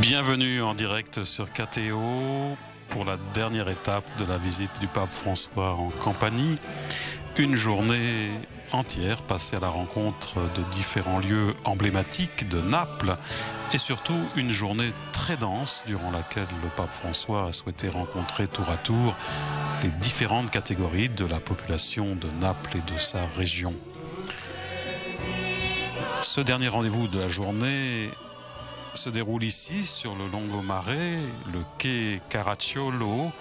Bienvenue en direct sur KTO pour la dernière étape de la visite du pape François en Campanie. Une journée entière passée à la rencontre de différents lieux emblématiques de Naples et surtout une journée très dense durant laquelle le pape François a souhaité rencontrer tour à tour les différentes catégories de la population de Naples et de sa région. Ce dernier rendez-vous de la journée se déroule ici sur le Longomare, le quai Caracciolo,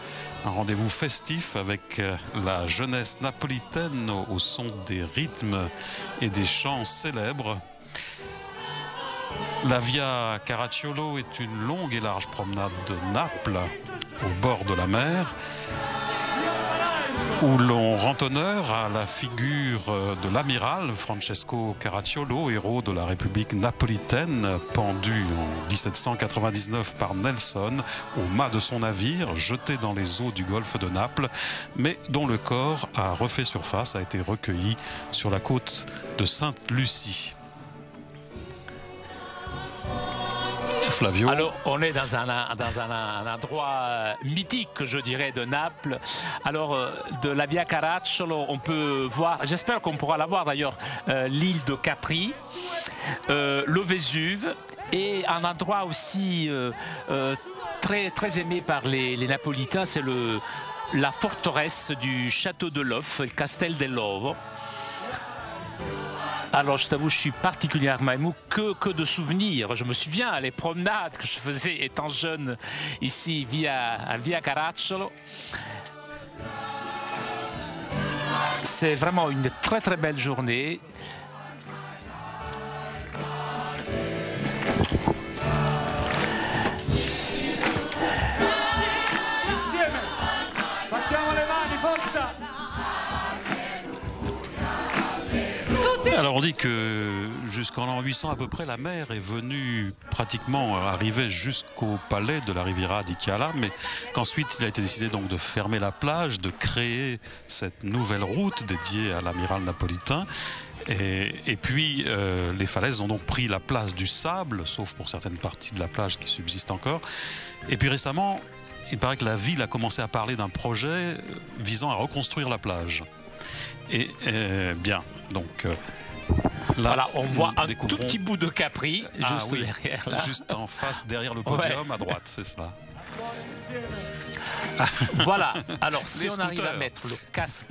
un rendez-vous festif avec la jeunesse napolitaine au son des rythmes et des chants célèbres. La Via Caracciolo est une longue et large promenade de Naples au bord de la mer, où l'on rend honneur à la figure de l'amiral Francesco Caracciolo, héros de la République napolitaine, pendu en 1799 par Nelson au mât de son navire, jeté dans les eaux du golfe de Naples, mais dont le corps a refait surface, a été recueilli sur la côte de Sainte-Lucie. Flavio. Alors, on est dans un endroit mythique, je dirais, de Naples. Alors, de la Via Caracciolo, on peut voir, j'espère qu'on pourra la voir d'ailleurs, l'île de Capri, le Vésuve, et un endroit aussi très aimé par les Napolitains, c'est la forteresse du château de Lof, le Castel dell'Ovo. Alors, je t'avoue, je suis particulièrement ému, que de souvenirs. Je me souviens les promenades que je faisais étant jeune ici à Via Caracciolo. C'est vraiment une très belle journée. Insieme! Battiamo le mani, forza! Alors on dit que jusqu'en l'an 800 à peu près, la mer est venue pratiquement arriver jusqu'au palais de la Riviera di Chiala, mais qu'ensuite il a été décidé donc de fermer la plage, de créer cette nouvelle route dédiée à l'amiral napolitain. Et puis les falaises ont donc pris la place du sable, sauf pour certaines parties de la plage qui subsistent encore. Et puis récemment, il paraît que la ville a commencé à parler d'un projet visant à reconstruire la plage. Et bien, donc là, voilà, on voit un tout petit bout de Capri, juste derrière là. Juste en face, derrière le podium, à droite, c'est cela. Voilà, alors si on arrive à mettre le casque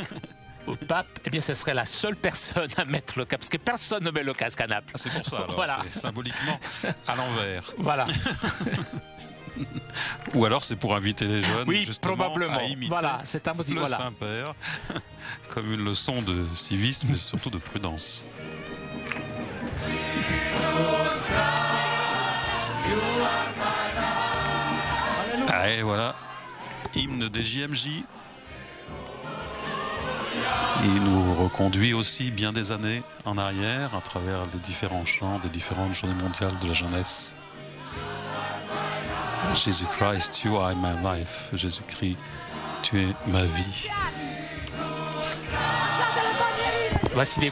au pape, eh bien ce serait la seule personne à mettre le casque, parce que personne ne met le casque à Naples. Ah, c'est pour ça, alors, voilà. C'est symboliquement à l'envers. Voilà. Ou alors c'est pour inviter les jeunes, oui, justement, probablement. à imiter voilà, c'est un le voilà. Saint-Père, comme une leçon de civisme et surtout de prudence. Ah, et voilà, hymne des JMJ. Il nous reconduit aussi bien des années en arrière à travers les différents chants des différentes journées mondiales de la jeunesse. Jésus-Christ, you are my life. Jésus-Christ, tu es ma vie. Voici les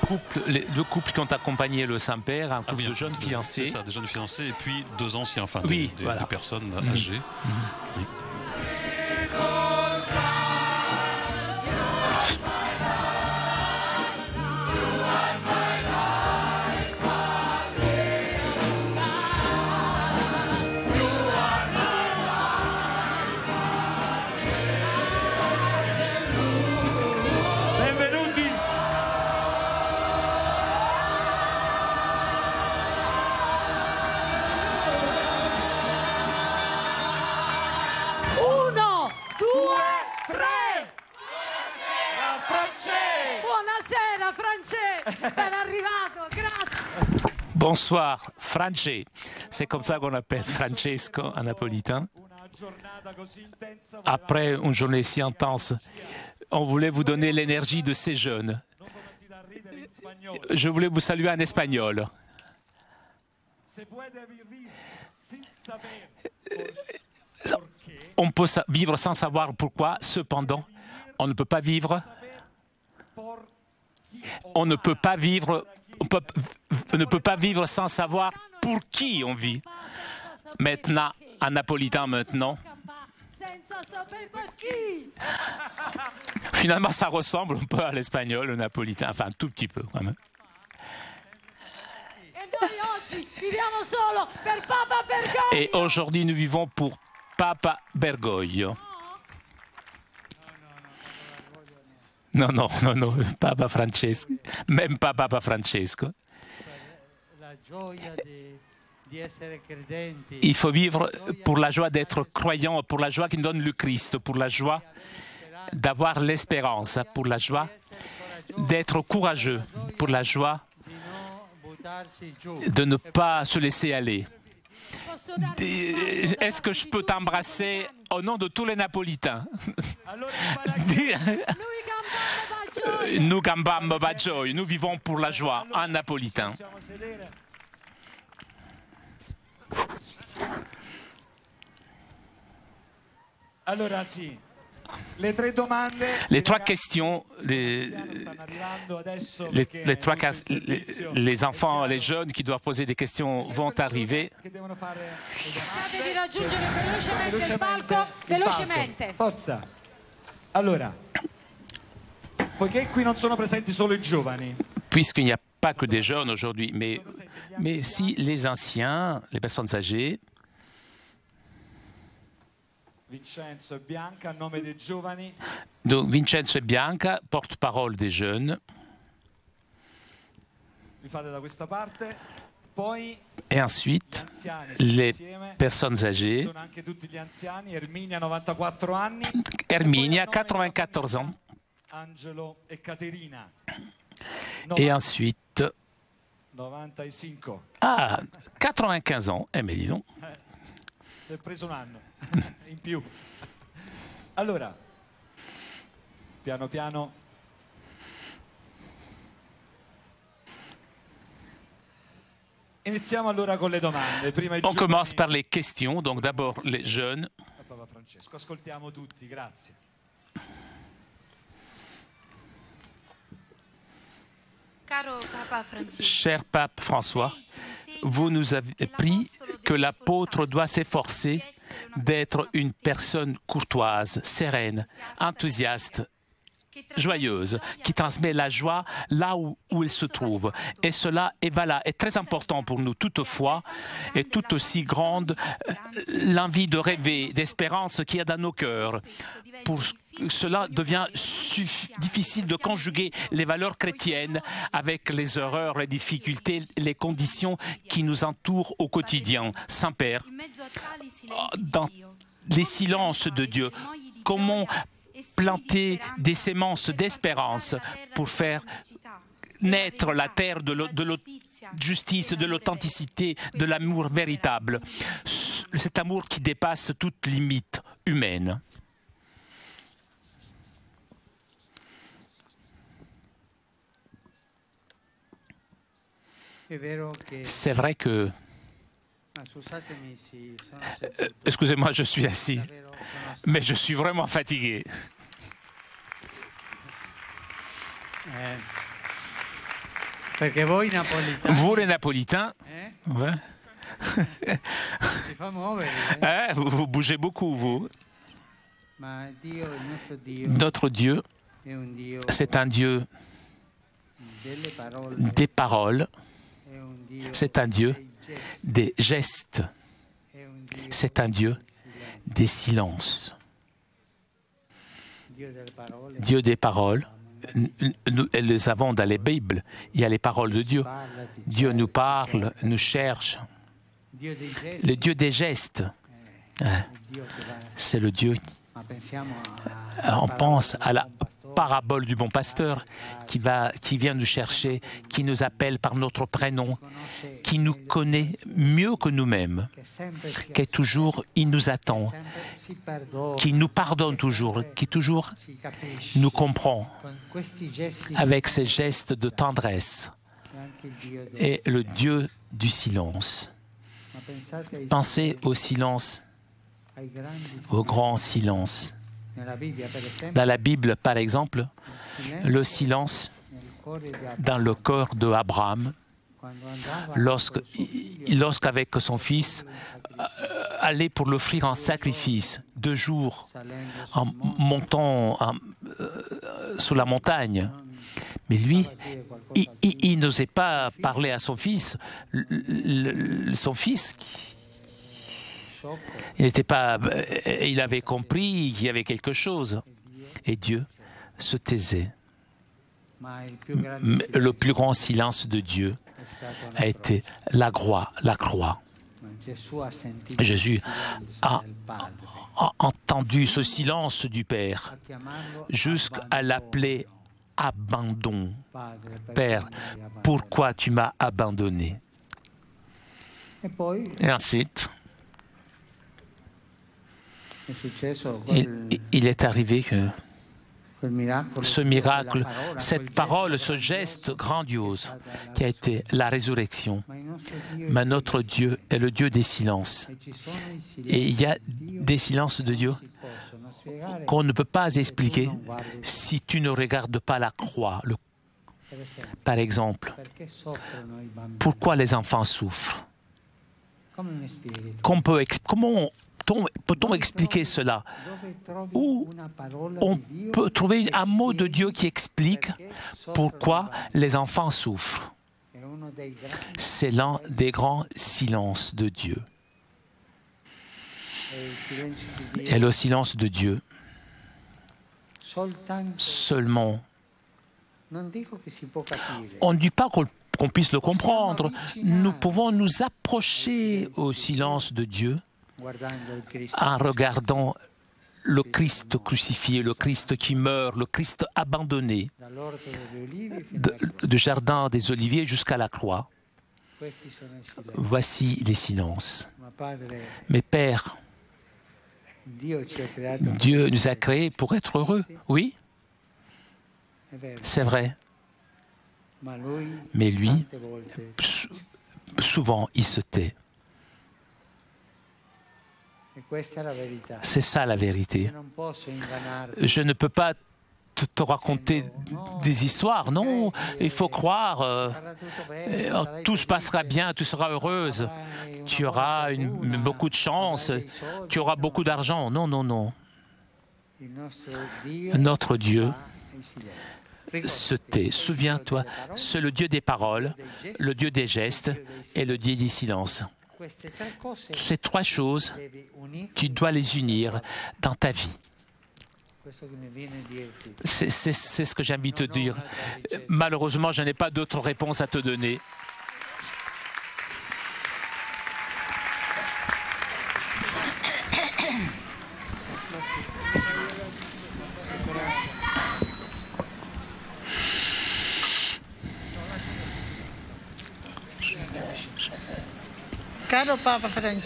deux couples qui ont accompagné le Saint-Père, un couple de jeunes fiancés. C'est ça, des jeunes fiancés et puis deux anciens, enfin oui, des voilà. personnes âgées. Oui. Benvenuti! Uno, due, tre! Buonasera, Buonasera France, ben arrivato, grazie. Bonsoir, France. C'est comme ça qu'on appelle Francesco en napolitain. Après une journée si intense, on voulait vous donner l'énergie de ces jeunes. Je voulais vous saluer en espagnol. On peut vivre sans savoir pourquoi, cependant, on ne peut pas vivre. On ne peut pas vivre. On ne peut pas vivre sans savoir pour qui on vit. Maintenant, en napolitain maintenant. Senza sapere per chi. Finalement, ça ressemble un peu à l'espagnol, le napolitain, enfin un tout petit peu quand même. E noi oggi viviamo solo per Papa Bergoglio. Et aujourd'hui, nous vivons pour Papa Bergoglio. Non, non, non, non, Papa Francesco, même pas Papa Francesco. Il faut vivre pour la joie d'être croyant, pour la joie qui nous donne le Christ, pour la joie d'avoir l'espérance, pour la joie d'être courageux, pour la joie de ne pas se laisser aller. Est-ce que je peux t'embrasser au nom de tous les Napolitains? Nous gambamo baggioi, nous vivons pour la joie en napolitain. Allora sì, les trois questions, les enfants, les jeunes qui doivent poser des questions vont arriver. Cercate di raggiungere velocemente il palco, velocemente. Forza. Allora, poiché qui non sono presenti solo i giovani. Puisqu'il n'y a pas que des jeunes aujourd'hui, mais si les anciens, les personnes âgées, Vincenzo e Bianca, a nome dei giovani. Donc Vincenzo e Bianca, porte-parole des jeunes. Vi fate da questa parte. Poi et ensuite les personnes âgées. Sono anche tutti gli anziani. Erminia 94 anni. Erminia 94 ans. Angelo e Caterina. Et ensuite 95. Ah, 95 ans. Eh mais dis donc. Si è preso un anno in più. Allora, piano piano. Iniziamo allora con le domande. Prima On commence par les questions, donc d'abord les jeunes. Papa Francesco, ascoltiamo tutti, grazie. Caro Papa Francesco. Cher Pape François, vous nous avez appris que l'apôtre doit s'efforcer d'être une personne courtoise, sereine, enthousiaste, joyeuse, qui transmet la joie là où il se trouve. Et cela est très important pour nous. Toutefois, est tout aussi grande l'envie de rêver, d'espérance qu'il y a dans nos cœurs. Pour cela devient difficile de conjuguer les valeurs chrétiennes avec les erreurs, les difficultés, les conditions qui nous entourent au quotidien. Saint-Père, dans les silences de Dieu, comment planter des semences d'espérance pour faire naître la terre de la justice, de l'authenticité, de l'amour véritable, cet amour qui dépasse toute limite humaine. C'est vrai que... Excusez-moi, je suis assis, mais je suis vraiment fatigué. Vous, les Napolitains, ouais. Vous bougez beaucoup, vous. Notre Dieu, c'est un Dieu des paroles, c'est un Dieu des gestes, c'est un Dieu des silences. Dieu des paroles, nous les avons dans les Bibles, il y a les paroles de Dieu. Dieu nous parle, nous cherche. Le Dieu des gestes, c'est le Dieu. On pense à la parabole du bon pasteur qui vient nous chercher, qui nous appelle par notre prénom, qui nous connaît mieux que nous-mêmes, qui toujours, il nous attend, qui nous pardonne toujours, qui toujours nous comprend avec ses gestes de tendresse, et le Dieu du silence. Pensez au silence, au grand silence. Dans la Bible, par exemple, le silence dans le cœur d'Abraham, lorsqu'avec son fils aller pour l'offrir en sacrifice, 2 jours en montant sur la montagne. Mais lui, il n'osait pas parler à son fils. Son fils, il avait compris qu'il y avait quelque chose. Et Dieu se taisait. Le plus grand silence de Dieu a été la croix. Jésus a entendu ce silence du Père jusqu'à l'appeler abandon. Père, pourquoi tu m'as abandonné? Et ensuite, il est arrivé que ce miracle, cette parole, ce geste grandiose qui a été la résurrection. Mais notre Dieu est le Dieu des silences. Et il y a des silences de Dieu qu'on ne peut pas expliquer si tu ne regardes pas la croix. Par exemple, pourquoi les enfants souffrent? Comment peut-on expliquer cela? Où on peut trouver un mot de Dieu qui explique pourquoi les enfants souffrent? C'est l'un des grands silences de Dieu. Et le silence de Dieu, seulement, on ne dit pas qu'on puisse le comprendre. Nous pouvons nous approcher au silence de Dieu en regardant le Christ crucifié, le Christ qui meurt, le Christ abandonné, du jardin des Oliviers jusqu'à la croix. Voici les silences. Mais Père, Dieu nous a créés pour être heureux. Oui, c'est vrai. Mais lui, souvent, il se tait. C'est ça la vérité. Je ne peux pas te raconter des histoires, non. Il faut croire, tout se passera bien, tu seras heureuse, tu auras beaucoup de chance, tu auras beaucoup d'argent. Non, non, non. Notre Dieu se tait. Souviens-toi, c'est le Dieu des paroles, le Dieu des gestes et le Dieu des silences. Ces 3 choses, tu dois les unir dans ta vie. C'est ce que j'ai envie de te dire. Malheureusement, je n'ai pas d'autres réponses à te donner.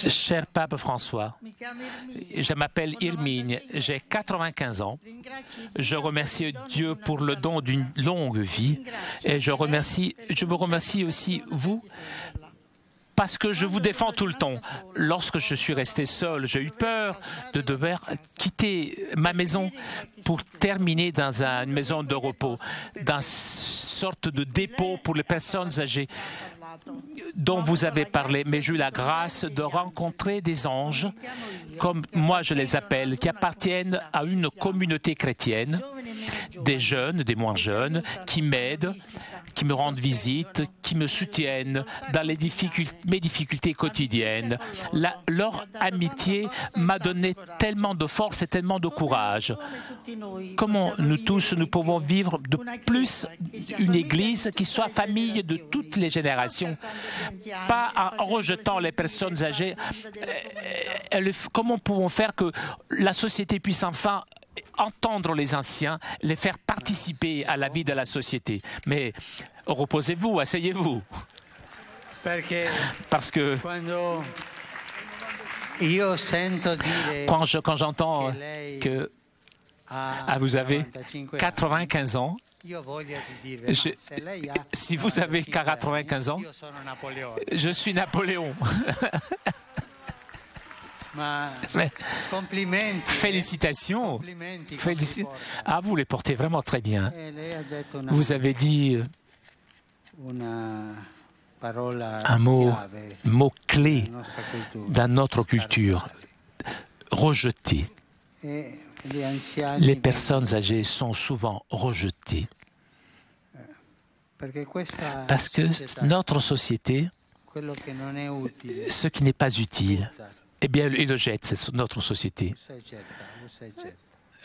Cher Pape François, je m'appelle Irmigne, j'ai 95 ans. Je remercie Dieu pour le don d'une longue vie et je vous remercie aussi, vous, parce que je vous défends tout le temps. Lorsque je suis resté seul, j'ai eu peur de devoir quitter ma maison pour terminer dans une maison de repos, dans une sorte de dépôt pour les personnes âgées dont vous avez parlé, mais j'ai eu la grâce de rencontrer des anges, comme moi je les appelle, qui appartiennent à une communauté chrétienne, des jeunes, des moins jeunes, qui m'aident, qui me rendent visite, qui me soutiennent dans mes difficultés quotidiennes. Leur amitié m'a donné tellement de force et tellement de courage. Comment nous tous, nous pouvons vivre de plus une Église qui soit famille de toutes les générations, pas en rejetant les personnes âgées. Comment pouvons-nous faire que la société puisse enfin entendre les anciens, les faire participer à la vie de la société? Mais reposez-vous, asseyez-vous. Parce que quand j'entends que vous avez 95 ans, si vous avez 95 ans, je suis Napoléon. Mais, félicitations. Ah, vous les portez vraiment très bien. Vous avez dit un mot clé dans notre culture, rejeté. Les personnes âgées sont souvent rejetées parce que notre société, ce qui n'est pas utile, eh bien, il le jette, c'est notre société.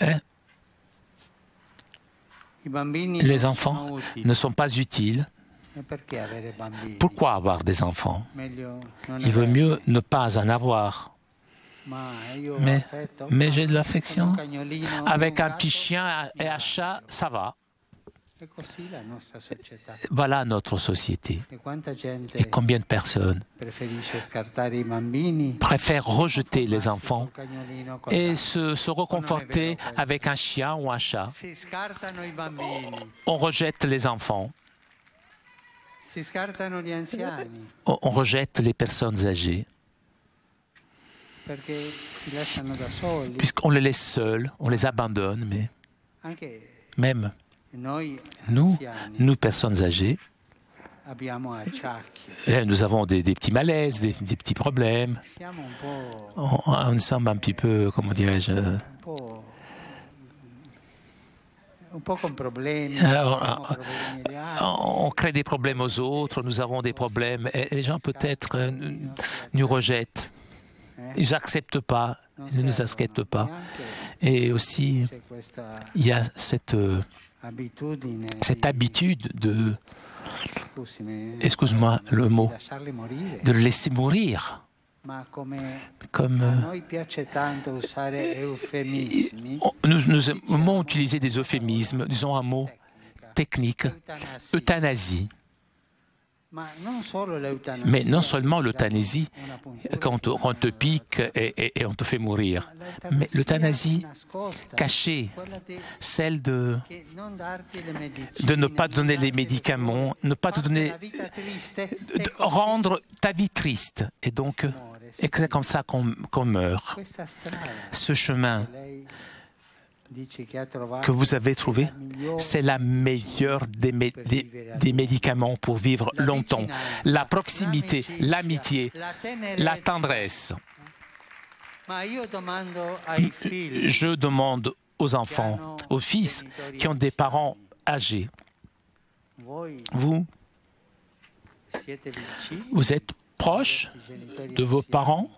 Hein? Les enfants ne sont pas utiles. Pourquoi avoir des enfants? Il vaut mieux ne pas en avoir. Mais j'ai de l'affection. Avec un petit chien et un chat, ça va. Voilà notre société. Et combien de personnes préfèrent rejeter les enfants et se reconforter avec un chien ou un chat? On rejette les enfants. On rejette les personnes âgées. Puisqu'on les laisse seuls, on les abandonne, mais même nous, personnes âgées, nous avons des petits malaises, des petits problèmes. Nous sommes un petit peu, comment dirais-je, on crée des problèmes aux autres, nous avons des problèmes, et les gens peut-être nous rejettent. Ils n'acceptent pas, ils ne nous acceptent pas. Et aussi, il y a cette habitude de, excuse-moi le mot, de le laisser mourir. Comme nous aimons utiliser des euphémismes, disons un mot technique, euthanasie. Mais non seulement l'euthanasie, quand on te pique et on te fait mourir, mais l'euthanasie cachée, celle de ne pas donner les médicaments, ne pas te donner, de rendre ta vie triste. Et donc, c'est comme ça qu'on meurt. Ce chemin que vous avez trouvé, c'est la meilleure des médicaments pour vivre longtemps. La proximité, l'amitié, la tendresse. Je demande aux enfants, aux fils qui ont des parents âgés, vous êtes proche de vos parents?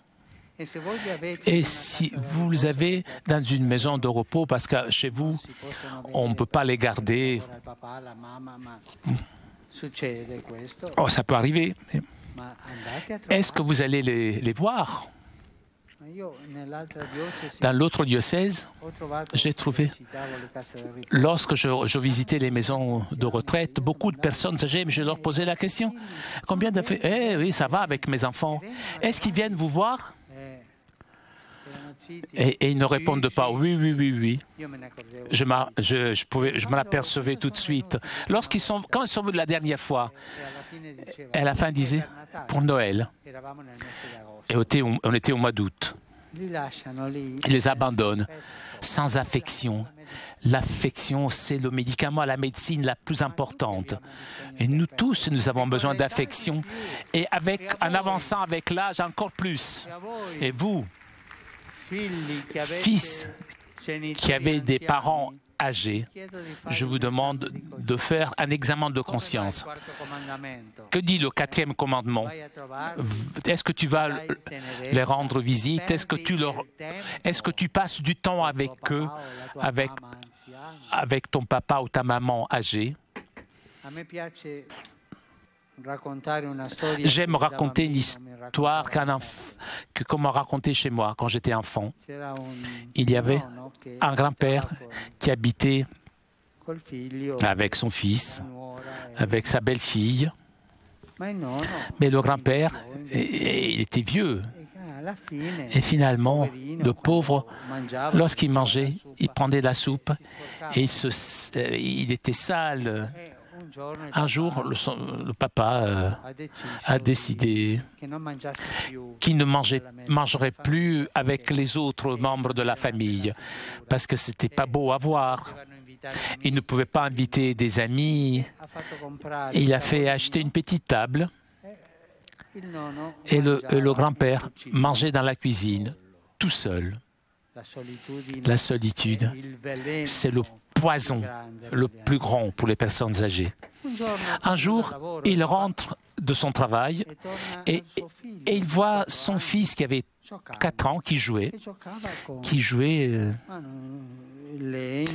Et si vous les avez dans une maison de repos, parce que chez vous, on ne peut pas les garder. Oh, ça peut arriver. Est-ce que vous allez les voir? Dans l'autre diocèse, j'ai trouvé, lorsque je visitais les maisons de retraite, beaucoup de personnes âgées, mais je leur posais la question, combien de... oui, ça va avec mes enfants. Est-ce qu'ils viennent vous voir? Et ils ne répondent pas oui, oui, oui, oui. Je m'en apercevais tout de suite. Quand ils sont venus la dernière fois, et à la fin, ils disaient pour Noël. Et on était au mois d'août. Ils les abandonnent sans affection. L'affection, c'est le médicament, la médecine la plus importante. Et nous tous, nous avons besoin d'affection. Et en avançant avec l'âge, encore plus. Et vous, fils qui avez des parents âgés, je vous demande de faire un examen de conscience. Que dit le 4e commandement? Est-ce que tu vas les rendre visite? Est-ce que tu passes du temps avec eux, avec ton papa ou ta maman âgée? J'aime raconter une histoire qu'on m'a racontée chez moi quand j'étais enfant. Il y avait un grand-père qui habitait avec son fils, avec sa belle-fille. Mais le grand-père, il était vieux. Et finalement, le pauvre, lorsqu'il mangeait, il prenait la soupe et il était sale. Un jour, le papa a décidé qu'il ne mangerait plus avec les autres membres de la famille parce que c'était pas beau à voir. Il ne pouvait pas inviter des amis. Il a fait acheter une petite table Et le grand-père mangeait dans la cuisine, tout seul. La solitude, c'est le poison le plus grand pour les personnes âgées. Un jour, il rentre de son travail et il voit son fils qui avait 4 ans qui jouait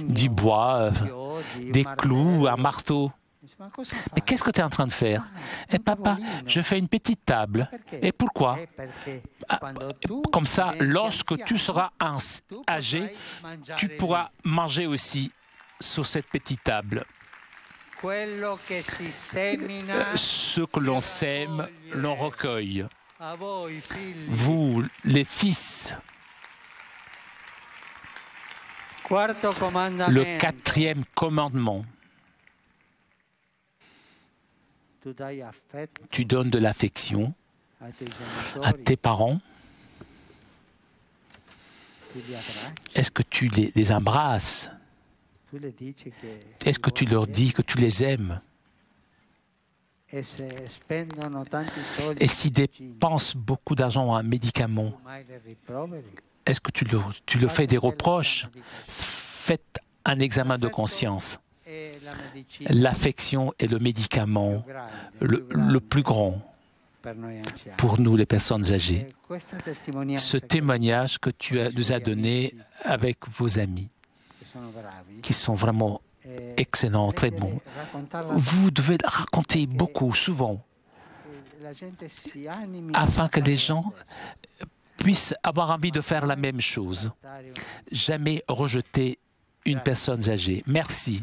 du bois, des clous, un marteau. Mais qu'est-ce que tu es en train de faire? Eh papa, je fais une petite table. Et pourquoi? Comme ça, lorsque tu seras âgé, tu pourras manger aussi sur cette petite table. Ce que l'on sème, l'on recueille. Vous, les fils, le 4e commandement. Tu donnes de l'affection à tes parents. Est-ce que tu les embrasses? Est-ce que tu leur dis que tu les aimes? Et s'ils dépensent beaucoup d'argent en médicaments, est-ce que tu leur fais des reproches? Faites un examen de conscience. L'affection est le médicament le plus grand pour nous, les personnes âgées. Ce témoignage que tu nous as donné avec vos amis, qui sont vraiment excellents, très bons, vous devez le raconter beaucoup, souvent, afin que les gens puissent avoir envie de faire la même chose. Jamais rejeter une personne âgée. Merci.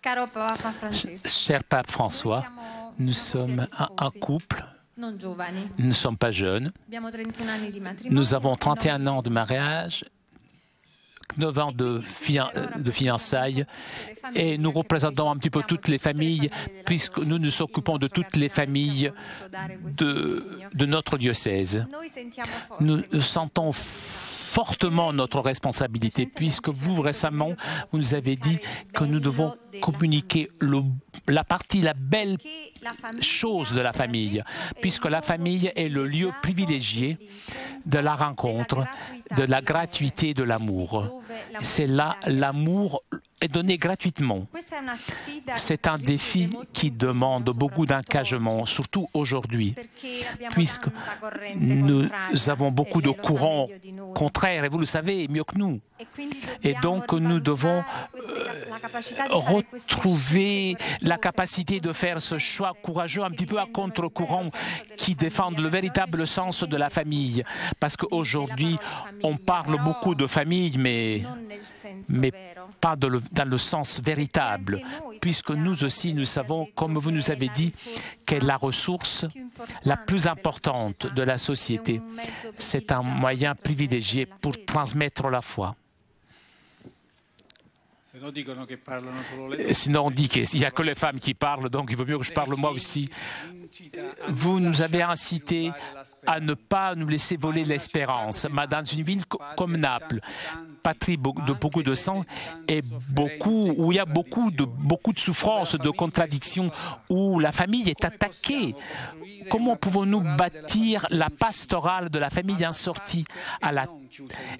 Caro Papa Francesco, Cher Pape François, nous sommes un couple, non giovani. nous ne sommes pas jeunes, Abbiamo 31 anni di matrimonio. nous avons 31 ans de mariage, 9 ans de fiançailles et nous représentons un petit peu toutes les familles puisque nous nous occupons de toutes les familles de notre diocèse. Nous sentons fortement notre responsabilité puisque vous, récemment, vous nous avez dit que nous devons communiquer la belle chose de la famille, puisque la famille est le lieu privilégié de la rencontre, de la gratuité, de l'amour. C'est là l'amour est donné gratuitement. C'est un défi qui demande beaucoup d'engagement, surtout aujourd'hui, puisque nous avons beaucoup de courants contraires, et vous le savez mieux que nous. Et donc nous devons retrouver la capacité de faire ce choix courageux un petit peu à contre-courant qui défendent le véritable sens de la famille. Parce qu'aujourd'hui, on parle beaucoup de famille, mais pas dans le sens véritable, puisque nous aussi, nous savons, comme vous nous avez dit, qu'est la ressource la plus importante de la société. C'est un moyen privilégié pour transmettre la foi. Sinon, on dit qu'il n'y a que les femmes qui parlent, donc il vaut mieux que je parle moi aussi. Vous nous avez incité à ne pas nous laisser voler l'espérance. Dans une ville comme Naples, patrie de beaucoup de sang, et où il y a beaucoup de souffrances, de contradictions, où la famille est attaquée. Comment pouvons-nous bâtir la pastorale de la famille en sortie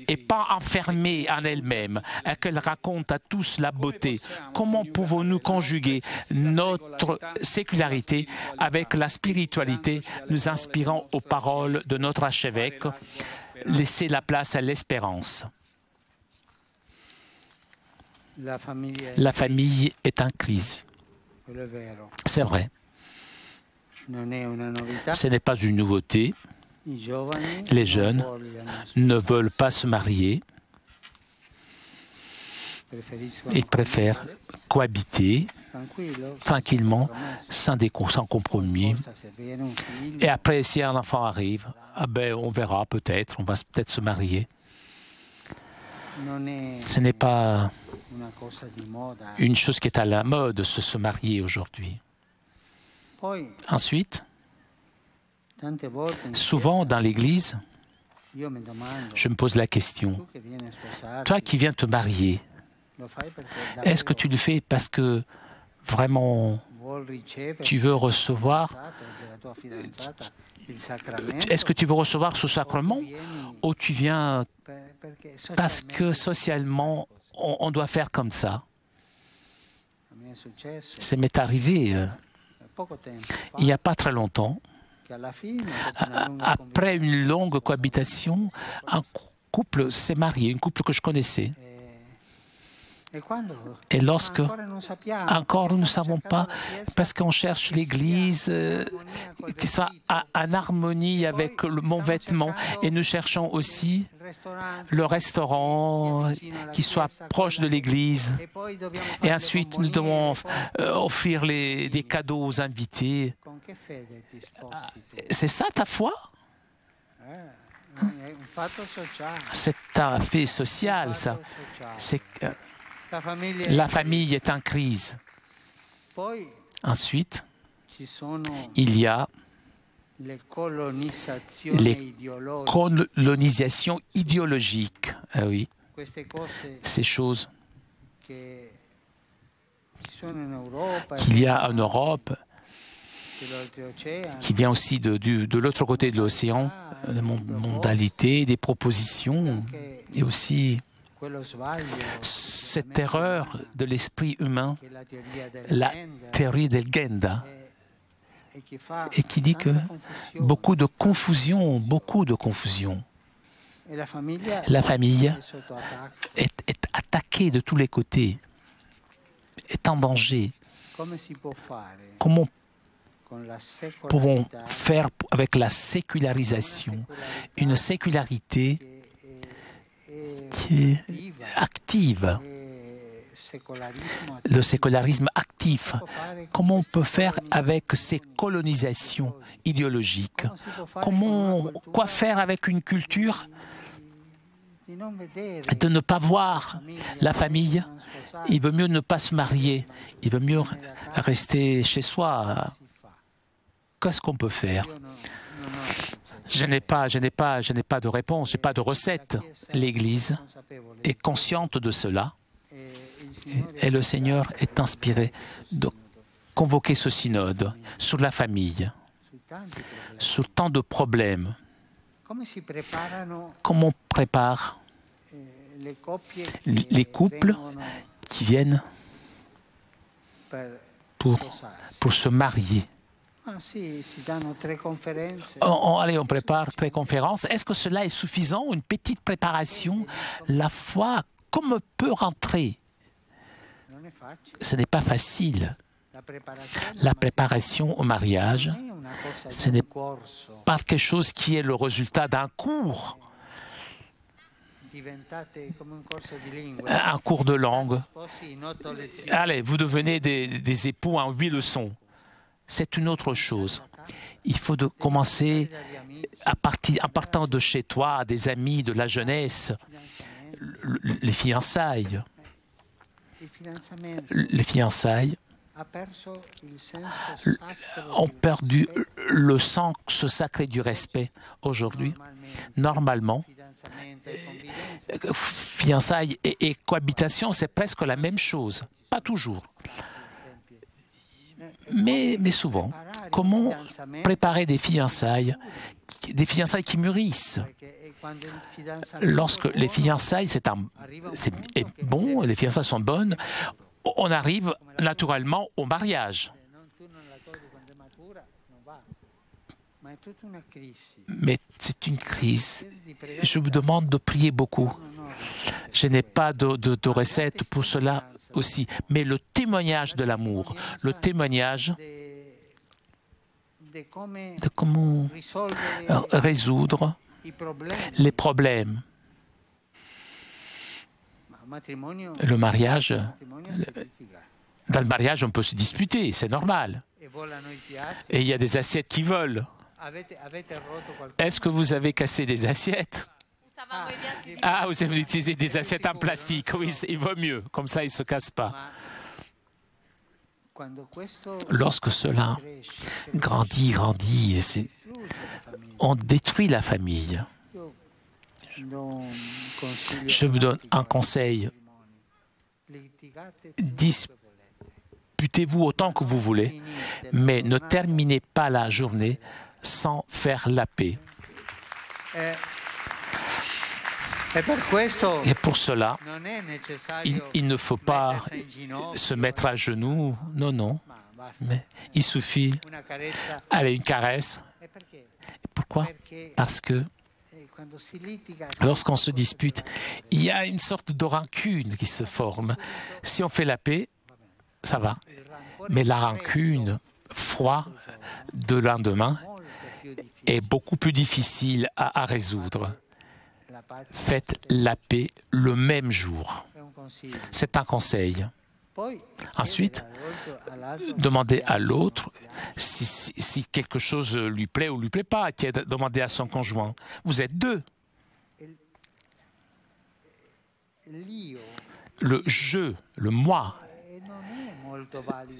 et pas enfermée en elle-même, et qu'elle raconte à tous la beauté? Comment pouvons-nous conjuguer notre sécularité avec la spiritualité, nous inspirant aux paroles de notre archevêque, laisser la place à l'espérance? La famille est en crise. C'est vrai. Ce n'est pas une nouveauté. Les jeunes ne veulent pas se marier. Ils préfèrent cohabiter tranquillement, sans compromis. Et après, si un enfant arrive, ah ben, on verra peut-être, on va peut-être se marier. Ce n'est pas une chose qui est à la mode de se marier aujourd'hui. Ensuite, souvent dans l'Église, je me pose la question, toi qui viens te marier, est-ce que tu le fais parce que vraiment tu veux recevoir, est-ce que tu veux recevoir ce sacrement ou tu viens parce que socialement on doit faire comme ça? Ça m'est arrivé il n'y a pas très longtemps. Après une longue cohabitation, un couple s'est marié, un couple que je connaissais. Et lorsque, encore nous ne savons pas, parce qu'on cherche l'Église qui soit en harmonie avec mon vêtement, et nous cherchons aussi le restaurant qui soit proche de l'Église. Et ensuite, nous devons offrir des cadeaux aux invités. C'est ça ta foi? C'est un fait social, ça. C'est la famille est en crise. Ensuite, il y a les colonisations idéologiques. Ah oui, ces choses qu'il y a en Europe, qui vient aussi de l'autre côté de l'océan, des mondalités, des propositions, et aussi cette erreur de l'esprit humain, la théorie del Genda, et qui dit que beaucoup de confusion. La famille est attaquée de tous les côtés, est en danger. Comment pouvons faire avec la sécularisation, une sécularité qui est active, le sécularisme actif? Comment on peut faire avec ces colonisations idéologiques? Quoi faire avec une culture de ne pas voir la famille? Il vaut mieux ne pas se marier, il vaut mieux rester chez soi. Qu'est-ce qu'on peut faire? Je n'ai pas de réponse, je n'ai pas de recette. L'Église est consciente de cela et le Seigneur est inspiré de convoquer ce synode sur la famille, sur tant de problèmes. Comment on prépare les couples qui viennent pour se marier? Allez, on prépare 3 conférences. Est-ce que cela est suffisant? Une petite préparation? La foi, comment peut rentrer? Ce n'est pas facile. La préparation au mariage, ce n'est pas quelque chose qui est le résultat d'un cours. Un cours de langue. Allez, vous devenez des époux en 8 leçons. C'est une autre chose. Il faut commencer en partant de chez toi, des amis, de la jeunesse, les fiançailles. Les fiançailles ont perdu le sens sacré du respect aujourd'hui. Normalement, fiançailles et cohabitation, c'est presque la même chose. Pas toujours. Mais souvent, comment préparer des fiançailles qui mûrissent? Lorsque les fiançailles, c'est bon, les fiançailles sont bonnes, on arrive naturellement au mariage. Mais c'est une crise. Je vous demande de prier beaucoup. Je n'ai pas de recette pour cela aussi. Mais le témoignage de l'amour, le témoignage de comment résoudre les problèmes. Le mariage Dans le mariage, on peut se disputer, c'est normal. Et il y a des assiettes qui volent. Est-ce que vous avez cassé des assiettes? Ah, vous avez utilisé des assiettes en plastique. Oui, il vaut mieux. Comme ça, ils ne se cassent pas. Lorsque cela grandit, on détruit la famille. Je vous donne un conseil. Disputez-vous autant que vous voulez, mais ne terminez pas la journée sans faire la paix. Et pour cela, il ne faut pas se mettre à genoux, non. Mais il suffit avec une caresse. Pourquoi? Parce que lorsqu'on se dispute, il y a une sorte de rancune qui se forme. Si on fait la paix, ça va. Mais la rancune, froid de lendemain, est beaucoup plus difficile à résoudre. Faites la paix le même jour. C'est un conseil. Ensuite, demandez à l'autre si quelque chose lui plaît ou lui plaît pas, demandez à son conjoint. Vous êtes deux. Le je, le moi,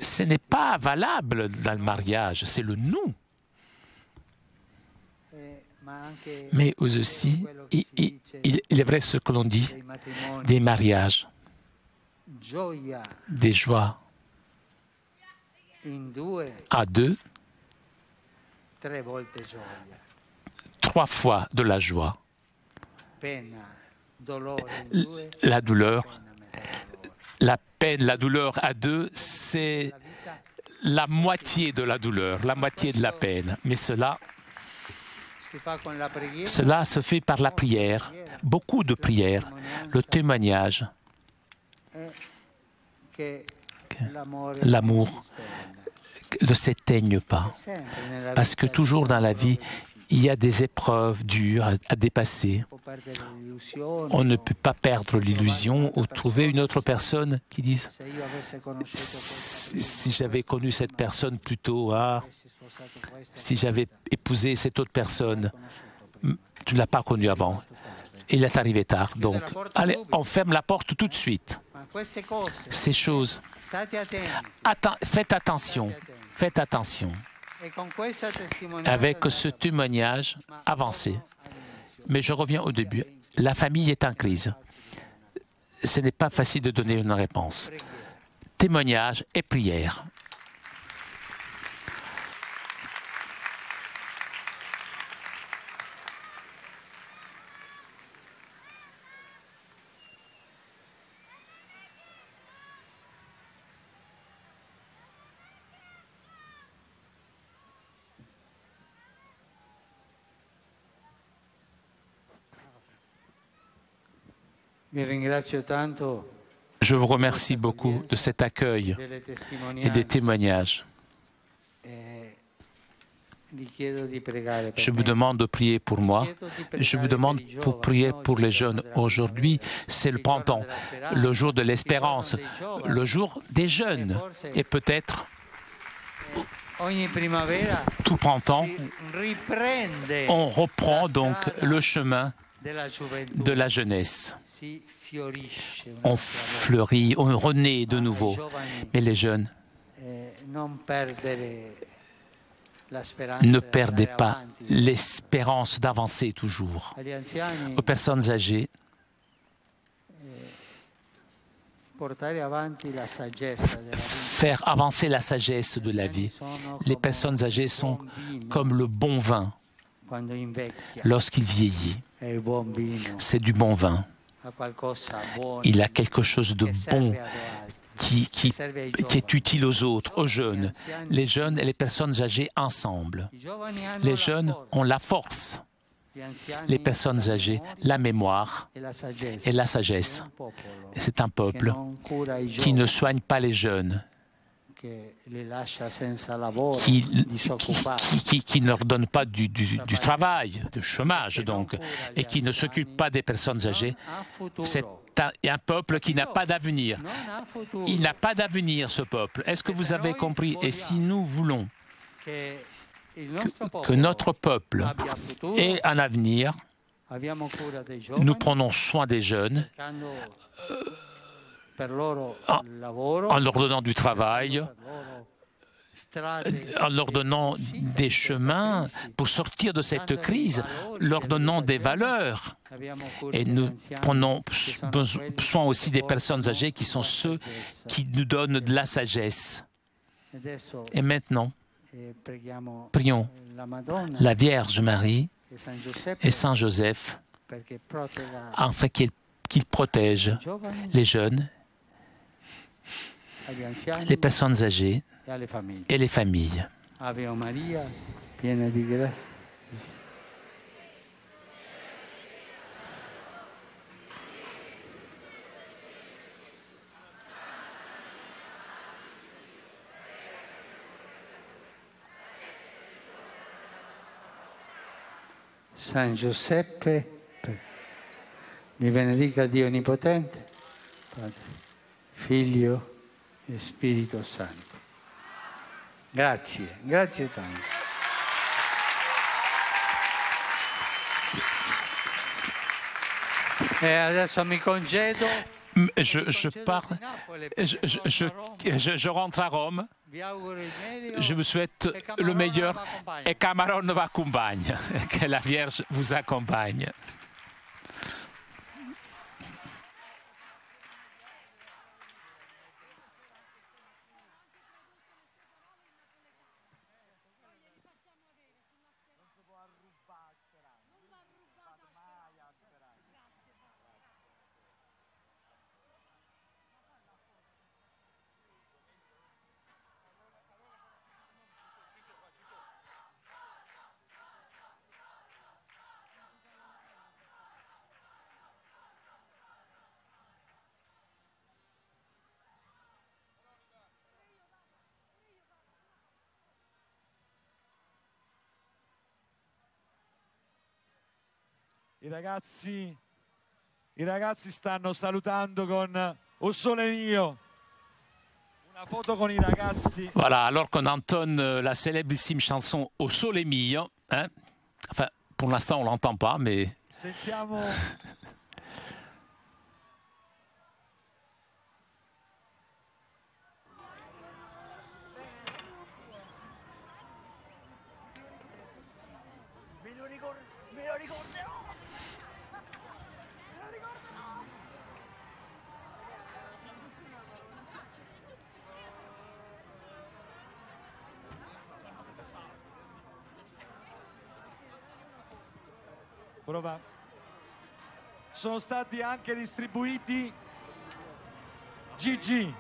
ce n'est pas valable dans le mariage, c'est le nous. Mais aussi, il est vrai ce que l'on dit des mariages, des joies à deux, 3 fois de la joie. La douleur, la peine, la douleur à deux, c'est la moitié de la douleur, la moitié de la peine. Mais cela se fait par la prière, beaucoup de prières, le témoignage. L'amour ne s'éteigne pas, parce que toujours dans la vie, il y a des épreuves dures à dépasser. On ne peut pas perdre l'illusion ou trouver une autre personne qui dise « si j'avais connu cette personne plus tôt, si j'avais épousé cette autre personne, tu ne l'as pas connue avant. Il est arrivé tard. Donc, allez, on ferme la porte tout de suite. » Ces choses, faites attention. Faites attention. Avec ce témoignage, avancez. Mais je reviens au début. La famille est en crise. Ce n'est pas facile de donner une réponse. Témoignage et prière. Je vous remercie beaucoup de cet accueil et des témoignages. Je vous demande de prier pour moi. Je vous demande pour prier pour les jeunes. Aujourd'hui, c'est le printemps, le jour de l'espérance, le jour des jeunes. Et peut-être, tout printemps, on reprend donc le chemin de la jeunesse. On fleurit, on renaît de nouveau. Mais les jeunes, ne perdez pas l'espérance d'avancer toujours. Aux personnes âgées, faire avancer la sagesse de la vie. Les personnes âgées sont comme le bon vin lorsqu'il vieillit. C'est du bon vin. Il a quelque chose de bon qui est utile aux autres, aux jeunes. Les jeunes et les personnes âgées ensemble. Les jeunes ont la force. Les personnes âgées, la mémoire et la sagesse. C'est un peuple qui ne soigne pas les jeunes, qui ne leur donne pas du travail, du chômage, donc, et qui ne s'occupe pas des personnes âgées. C'est un peuple qui n'a pas d'avenir. Il n'a pas d'avenir, ce peuple. Est-ce que vous avez compris? Et si nous voulons que notre peuple ait un avenir, nous prenons soin des jeunes en leur donnant du travail, en leur donnant des chemins pour sortir de cette crise, leur donnant des valeurs. Et nous prenons soin aussi des personnes âgées qui sont ceux qui nous donnent de la sagesse. Et maintenant, prions la Vierge Marie et Saint Joseph afin qu'ils protègent les jeunes, les personnes âgées et les familles. Ave Maria, piena di grazia. San Giuseppe, vi benedica Dio Onnipotente, Padre, Figlio e Spirito Santo. Grazie, grazie tanto. E adesso mi congedo. Je rentre à Rome. Je vous souhaite le meilleur et Cameron vous accompagne. Que la Vierge vous accompagne. I ragazzi stanno salutando con O Sole Mio. Una foto con i ragazzi. Voilà, alors qu'on entonne la célébrissime chanson O Sole Mio, hein? Enfin, pour l'instant on l'entend pas, mais... Sentiamo... Me lo ricorderò! Prova. Sono stati anche distribuiti Gigi.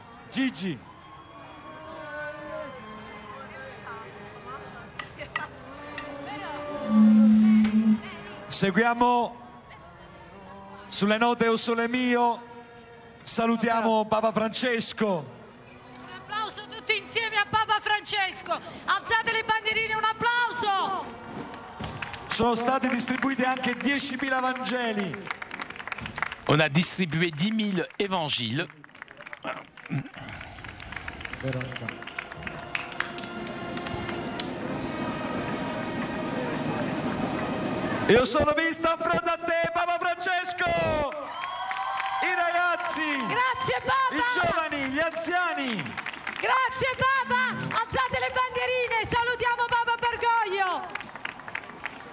Seguiamo sulle note O Sole Mio, salutiamo Papa Francesco. Un applauso tutti insieme a Papa Francesco, alzate le bandierine, un applauso! Sono stati distribuiti anche 10.000 Vangeli. On a distribué 10 000 évangiles. Io sono visto a fronte a te, Papa Francesco! I ragazzi! Grazie Papa! I giovani, gli anziani! Grazie Papa! Alzate le bandierine, salutiamo Papa Bergoglio!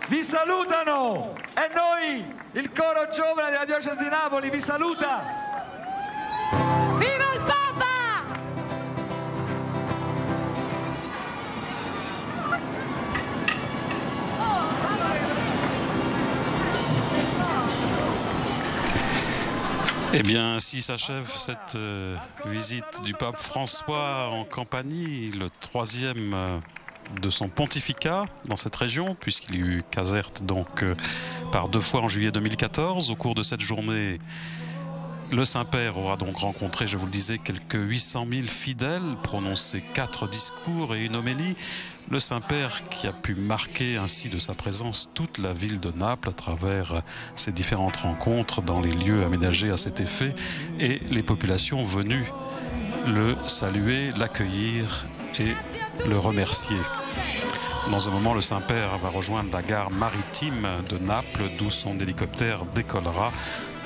Vi salutano! E noi, il coro giovane della diocesi di Napoli, vi saluta! Viva il Papa! Eh bien, ainsi s'achève cette visite du pape François en Campanie, le 3e de son pontificat dans cette région, puisqu'il y a eu Caserte donc par 2 fois en juillet 2014. Au cours de cette journée, Le Saint-Père aura donc rencontré, je vous le disais, quelques 800 000 fidèles, prononcé 4 discours et une homélie. Le Saint-Père qui a pu marquer ainsi de sa présence toute la ville de Naples à travers ces différentes rencontres dans les lieux aménagés à cet effet et les populations venues le saluer, l'accueillir et le remercier. Dans un moment, le Saint-Père va rejoindre la gare maritime de Naples, d'où son hélicoptère décollera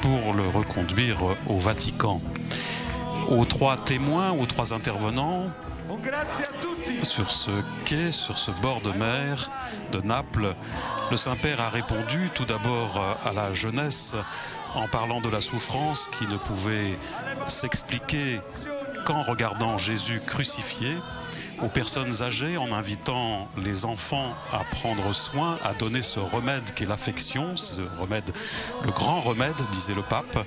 pour le reconduire au Vatican. Aux 3 témoins, aux 3 intervenants, sur ce quai, sur ce bord de mer de Naples, le Saint-Père a répondu tout d'abord à la jeunesse en parlant de la souffrance qui ne pouvait s'expliquer qu'en regardant Jésus crucifié, aux personnes âgées en invitant les enfants à prendre soin, à donner ce remède qu'est l'affection, ce remède, le grand remède, disait le pape,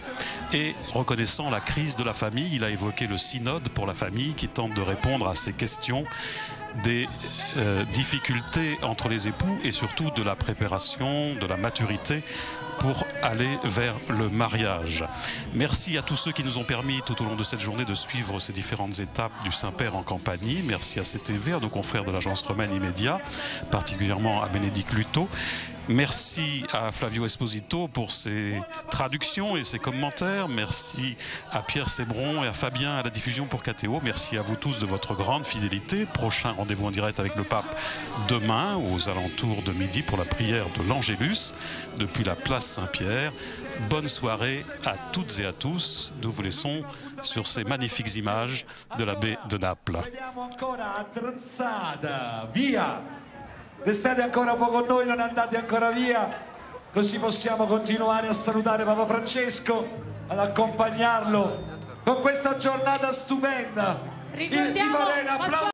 et reconnaissant la crise de la famille, il a évoqué le synode pour la famille qui tente de répondre à ces questions des difficultés entre les époux et surtout de la préparation, de la maturité pour aller vers le mariage. Merci à tous ceux qui nous ont permis tout au long de cette journée de suivre ces différentes étapes du Saint-Père en Campanie. Merci à CTV, à nos confrères de l'agence Romaine Immédiat, particulièrement à Bénédicte Luto. Merci à Flavio Esposito pour ses traductions et ses commentaires. Merci à Pierre Sébron et à Fabien à la diffusion pour KTO. Merci à vous tous de votre grande fidélité. Prochain rendez-vous en direct avec le pape demain aux alentours de midi pour la prière de l'Angélus depuis la place Saint-Pierre. Bonne soirée à toutes et à tous. Nous vous laissons sur ces magnifiques images de la baie de Naples. Restate ancora un po' con noi, non andate ancora via, così possiamo continuare a salutare Papa Francesco, ad accompagnarlo con questa giornata stupenda. Ricordiamo, Ti farei un applauso.